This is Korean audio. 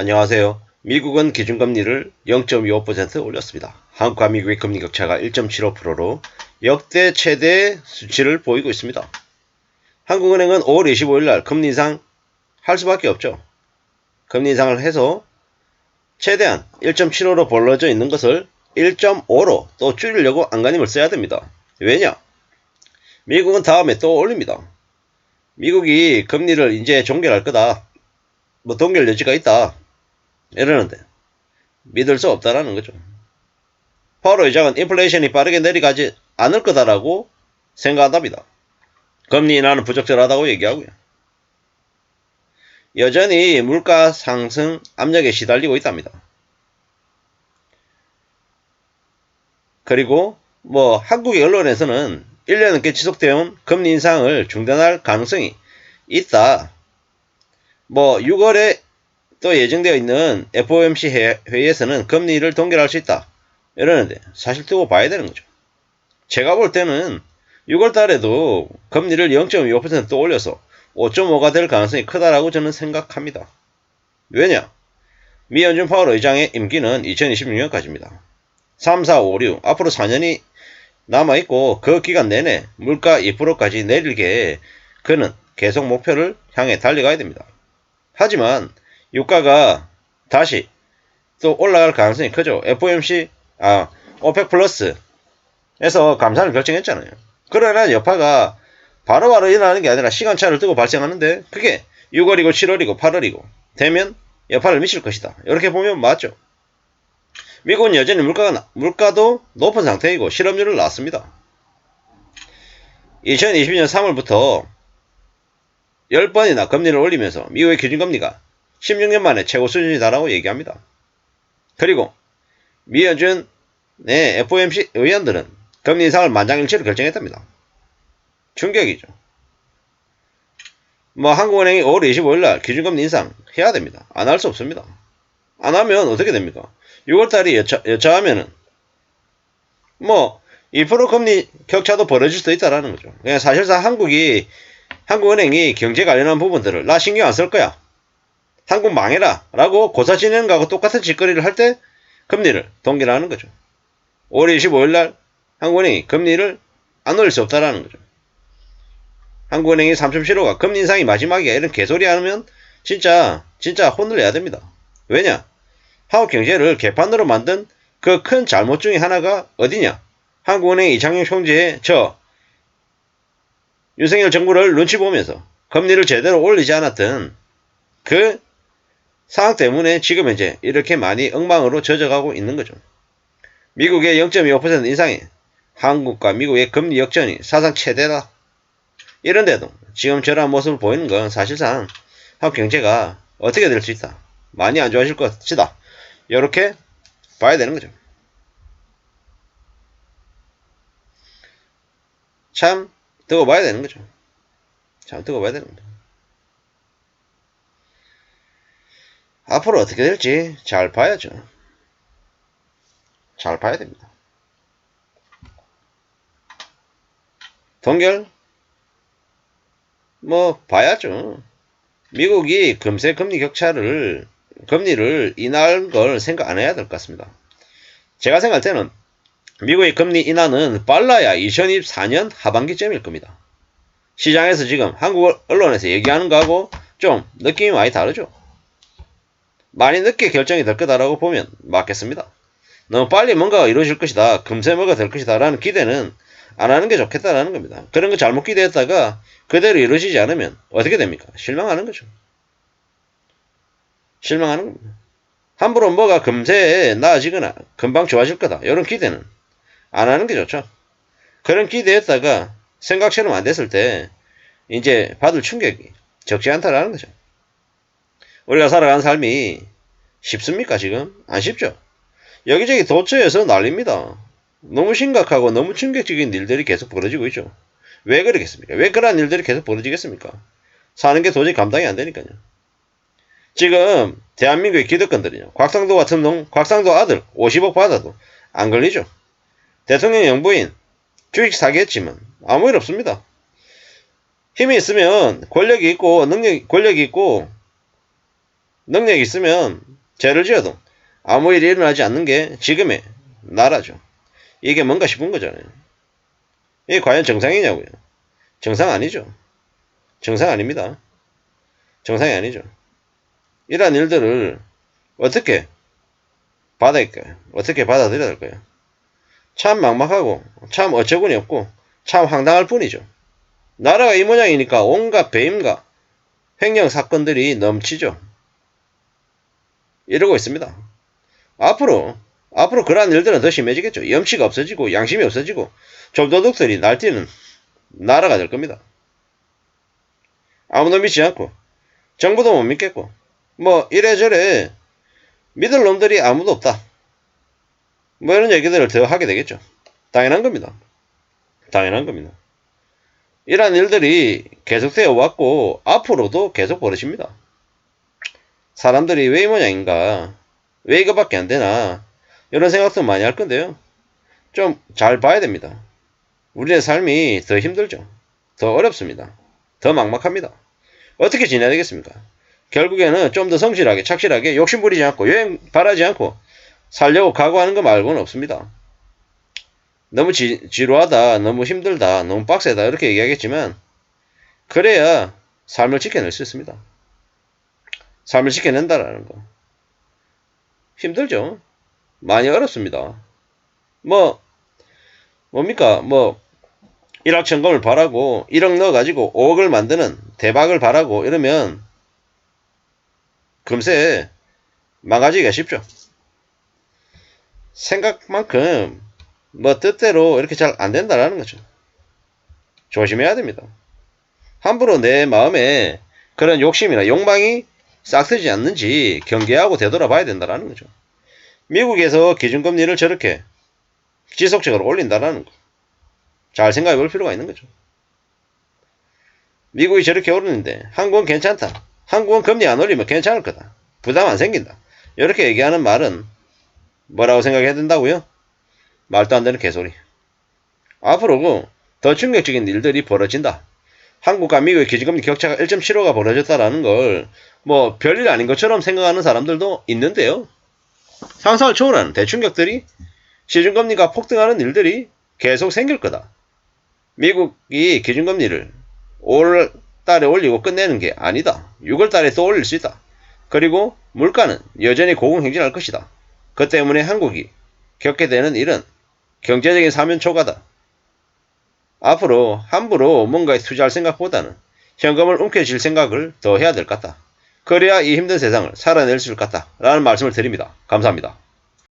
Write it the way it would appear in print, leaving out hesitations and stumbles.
안녕하세요. 미국은 기준금리를 0.25% 올렸습니다. 한국과 미국의 금리 격차가 1.75%로 역대 최대 수치를 보이고 있습니다. 한국은행은 5월 25일 날 금리 인상 할 수밖에 없죠. 금리 인상을 해서 최대한 1.75로 벌어져 있는 것을 1.5로 또 줄이려고 안간힘을 써야 됩니다. 왜냐? 미국은 다음에 또 올립니다. 미국이 금리를 이제 종결할 거다. 동결 여지가 있다. 이러는데 믿을 수 없다라는 거죠. 파월 의장은 인플레이션이 빠르게 내려가지 않을 거다라고 생각한답니다. 금리 인하는 부적절하다고 얘기하고요. 여전히 물가 상승 압력에 시달리고 있답니다. 그리고 한국의 언론에서는 1년 넘게 지속되어 온 금리 인상을 중단할 가능성이 있다. 6월에 또 예정되어 있는 FOMC 회의에서는 금리를 동결할 수 있다. 이러는데 사실 두고 봐야 되는 거죠. 제가 볼 때는 6월 달에도 금리를 0.25% 올려서 5.5가 될 가능성이 크다라고 저는 생각합니다. 왜냐? 미 연준 파월 의장의 임기는 2026년까지입니다. 3, 4, 5, 6 앞으로 4년이 남아있고 그 기간 내내 물가 2%까지 내리게 그는 계속 목표를 향해 달려가야 됩니다. 하지만 유가가 다시 또 올라갈 가능성이 크죠. OPEC 플러스에서 감산을 결정했잖아요. 그러나 여파가 바로바로 일어나는 게 아니라 시간차를 두고 발생하는데 그게 6월이고 7월이고 8월이고 되면 여파를 미칠 것이다. 이렇게 보면 맞죠. 미국은 여전히 물가도 높은 상태이고 실업률을 낳았습니다. 2020년 3월부터 10번이나 금리를 올리면서 미국의 기준금리가 16년 만에 최고 수준이다라고 얘기합니다. 그리고 미 연준의 FOMC 의원들은 금리 인상을 만장일치로 결정했답니다. 충격이죠. 한국은행이 5월 25일 날 기준금리 인상 해야 됩니다. 안 할 수 없습니다. 안 하면 어떻게 됩니까? 6월달이 여차하면은 2% 금리 격차도 벌어질 수도 있다라는 거죠. 그냥 사실상 한국은행이 경제 관련한 부분들을 나 신경 안 쓸 거야. 한국 망해라 라고 고사 지내는 거하고 똑같은 짓거리를 할 때 금리를 동결하는 거죠. 5월 25일 날 한국은행이 금리를 안 올릴 수 없다라는 거죠. 한국은행이 3.75가 금리 인상이 마지막이야 이런 개소리 하면 진짜 혼을 내야 됩니다. 왜냐? 한국 경제를 개판으로 만든 그 큰 잘못 중에 하나가 어디냐? 한국은행 이창용 총재의 윤석열 정부를 눈치 보면서 금리를 제대로 올리지 않았던 그 상황 때문에 지금 현재 이렇게 많이 엉망으로 젖어가고 있는 거죠. 미국의 0.25% 인상에 한국과 미국의 금리 역전이 사상 최대다. 이런데도 지금 저런 모습을 보이는 건 사실상 한국 경제가 어떻게 될 수 있다. 많이 안 좋아질 것이다. 이렇게 봐야 되는 거죠. 참 두고 봐야 되는 거죠. 앞으로 어떻게 될지 잘 봐야죠. 잘 봐야 됩니다. 동결? 봐야죠. 미국이 금세 금리를 인하할 걸 생각 안 해야 될 것 같습니다. 제가 생각할 때는 미국의 금리 인하는 빨라야 2024년 하반기쯤일 겁니다. 시장에서 지금 한국 언론에서 얘기하는 거하고 좀 느낌이 많이 다르죠. 많이 늦게 결정이 될 거다라고 보면 맞겠습니다. 너무 빨리 뭔가가 이루어질 것이다. 금세 뭐가 될 것이다. 라는 기대는 안 하는 게 좋겠다라는 겁니다. 그런 거 잘못 기대했다가 그대로 이루어지지 않으면 어떻게 됩니까? 실망하는 거죠. 실망하는 겁니다. 함부로 뭐가 금세 나아지거나 금방 좋아질 거다. 이런 기대는 안 하는 게 좋죠. 그런 기대했다가 생각처럼 안 됐을 때 이제 받을 충격이 적지 않다라는 거죠. 우리가 살아가는 삶이 쉽습니까 지금? 안 쉽죠. 여기저기 도처에서 난립니다. 너무 심각하고 너무 충격적인 일들이 계속 벌어지고 있죠. 왜 그러겠습니까? 왜 그런 일들이 계속 벌어지겠습니까? 사는 게 도저히 감당이 안 되니까요. 지금 대한민국의 기득권들이요. 곽상도 아들 50억 받아도 안 걸리죠. 대통령 영부인 주식 사기했지만 아무 일 없습니다. 힘이 있으면 권력이 있고 능력이 있으면 죄를 지어도 아무 일이 일어나지 않는 게 지금의 나라죠. 이게 뭔가 싶은 거잖아요. 이게 과연 정상이냐고요. 정상 아니죠. 정상 아닙니다. 정상이 아니죠. 이러한 일들을 어떻게 받아들일까요? 어떻게 받아들여야 될까요? 참 막막하고 참 어처구니 없고 참 황당할 뿐이죠. 나라가 이 모양이니까 온갖 배임과 횡령 사건들이 넘치죠. 이러고 있습니다. 앞으로 그러한 일들은 더 심해지겠죠. 염치가 없어지고 양심이 없어지고 좀도둑들이 날뛰는 나라가 될 겁니다. 아무도 믿지 않고 정부도 못 믿겠고 뭐 이래저래 믿을 놈들이 아무도 없다. 뭐 이런 얘기들을 더 하게 되겠죠. 당연한 겁니다. 당연한 겁니다. 이러한 일들이 계속되어 왔고 앞으로도 계속 벌어집니다. 사람들이 왜 이 모양인가, 왜 이거밖에 안 되나 이런 생각도 많이 할 건데요. 좀 잘 봐야 됩니다. 우리의 삶이 더 힘들죠. 더 어렵습니다. 더 막막합니다. 어떻게 지내야 되겠습니까? 결국에는 좀 더 성실하게 착실하게 욕심부리지 않고 여행 바라지 않고 살려고 각오하는 거 말고는 없습니다. 너무 지루하다, 너무 힘들다, 너무 빡세다 이렇게 얘기하겠지만 그래야 삶을 지켜낼 수 있습니다. 삶을 지켜낸다라는 거. 힘들죠. 많이 어렵습니다. 뭡니까? 1억천금을 바라고 1억 넣어가지고 5억을 만드는 대박을 바라고 이러면 금세 망가지기가 쉽죠. 생각만큼 뜻대로 이렇게 잘 안된다라는 거죠. 조심해야 됩니다. 함부로 내 마음에 그런 욕심이나 욕망이 싹트지 않는지 경계하고 되돌아봐야 된다는 거죠. 미국에서 기준금리를 저렇게 지속적으로 올린다는 거. 잘 생각해 볼 필요가 있는 거죠. 미국이 저렇게 오르는데 한국은 괜찮다. 한국은 금리 안 올리면 괜찮을 거다. 부담 안 생긴다. 이렇게 얘기하는 말은 뭐라고 생각해야 된다고요? 말도 안 되는 개소리. 앞으로 더 충격적인 일들이 벌어진다. 한국과 미국의 기준금리 격차가 1.75가 벌어졌다라는 걸 별일 아닌 것처럼 생각하는 사람들도 있는데요. 상상을 초월하는 대충격들이 시중금리가 폭등하는 일들이 계속 생길 거다. 미국이 기준금리를 5월 달에 올리고 끝내는 게 아니다. 6월 달에 또 올릴 수 있다. 그리고 물가는 여전히 고공행진할 것이다. 그 때문에 한국이 겪게 되는 일은 경제적인 사면초가다. 앞으로 함부로 뭔가에 투자할 생각보다는 현금을 움켜쥘 생각을 더 해야 될 것 같다. 그래야 이 힘든 세상을 살아낼 수 있을 것 같다. 라는 말씀을 드립니다. 감사합니다.